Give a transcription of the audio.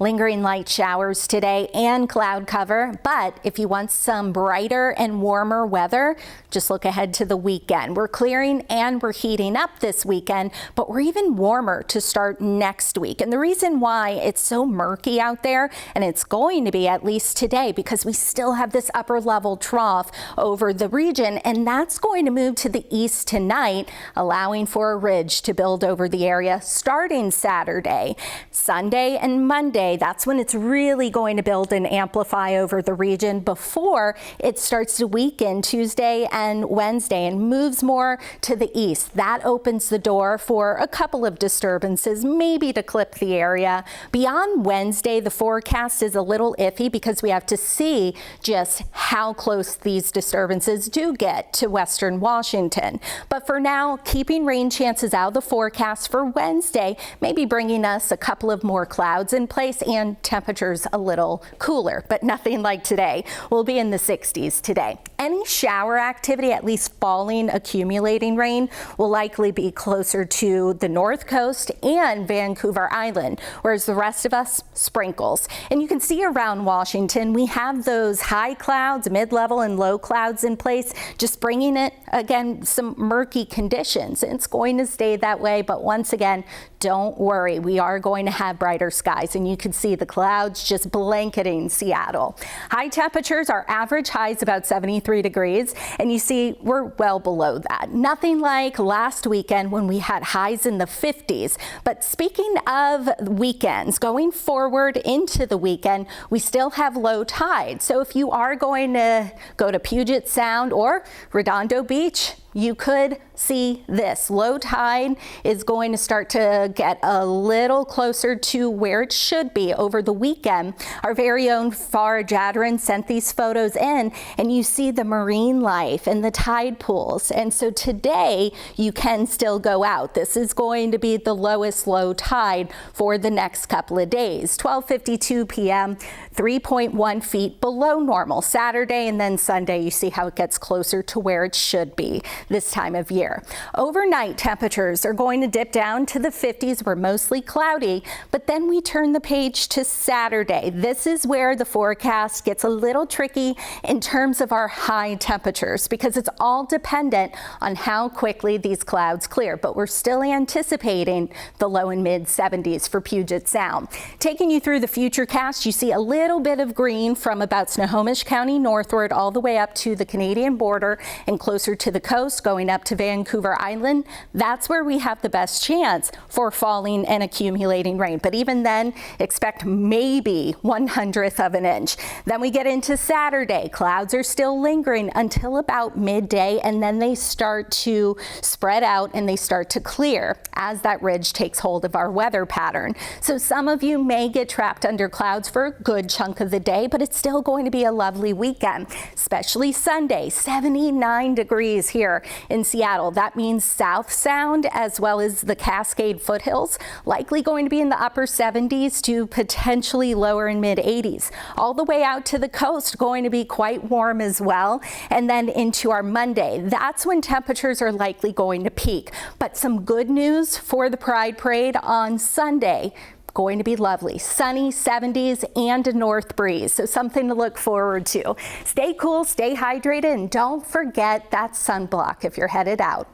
Lingering light showers today and cloud cover, but if you want some brighter and warmer weather, just look ahead to the weekend. We're clearing and we're heating up this weekend, but we're even warmer to start next week. And the reason why it's so murky out there, and it's going to be at least today, because we still have this upper level trough over the region, and that's going to move to the east tonight, allowing for a ridge to build over the area starting Saturday. Sunday and Monday, that's when it's really going to build and amplify over the region before it starts to weaken Tuesday and Wednesday and moves more to the east. That opens the door for a couple of disturbances, maybe to clip the area. Beyond Wednesday, the forecast is a little iffy because we have to see just how close these disturbances do get to western Washington. But for now, keeping rain chances out of the forecast for Wednesday, maybe bringing us a couple of more clouds in place and temperatures a little cooler, but nothing like today. We'll be in the 60s today. Any shower activity, at least falling, accumulating rain, will likely be closer to the north coast and Vancouver Island, whereas the rest of us, sprinkles. And you can see around Washington, we have those high clouds, mid-level and low clouds in place, just bringing it, again, some murky conditions. It's going to stay that way, but once again, don't worry, we are going to have brighter skies, and you can see the clouds just blanketing Seattle. High temperatures, our average high is about 73 degrees, and you see we're well below that. Nothing like last weekend when we had highs in the 50s. But speaking of weekends, going forward into the weekend, we still have low tide. So if you are going to go to Puget Sound or Redondo Beach, you could see this. Low tide is going to start to get a little closer to where it should be over the weekend. Our very own Farah Jadran sent these photos in, and you see the marine life and the tide pools. And so today you can still go out. This is going to be the lowest low tide for the next couple of days. 12:52 p.m., 3.1 feet below normal. Saturday and then Sunday, you see how it gets closer to where it should be this time of year. Overnight temperatures are going to dip down to the 50s. We're mostly cloudy, but then we turn the page to Saturday. This is where the forecast gets a little tricky in terms of our high temperatures, because it's all dependent on how quickly these clouds clear, but we're still anticipating the low and mid 70s for Puget Sound. Taking you through the futurecast, you see a little bit of green from about Snohomish County northward all the way up to the Canadian border and closer to the coast, going up to Vancouver Island. That's where we have the best chance for falling and accumulating rain. But even then, expect maybe 1/100th of an inch. Then we get into Saturday. Clouds are still lingering until about midday, and then they start to spread out and they start to clear as that ridge takes hold of our weather pattern. So some of you may get trapped under clouds for a good chunk of the day, but it's still going to be a lovely weekend, especially Sunday. 79 degrees here in Seattle. That means South Sound as well as the Cascade foothills likely going to be in the upper 70s to potentially lower and mid 80s. All the way out to the coast going to be quite warm as well. And then into our Monday, that's when temperatures are likely going to peak. But some good news for the Pride Parade on Sunday. Going to be lovely, sunny 70s and a north breeze, so something to look forward to. Stay cool, stay hydrated, and don't forget that sunblock if you're headed out.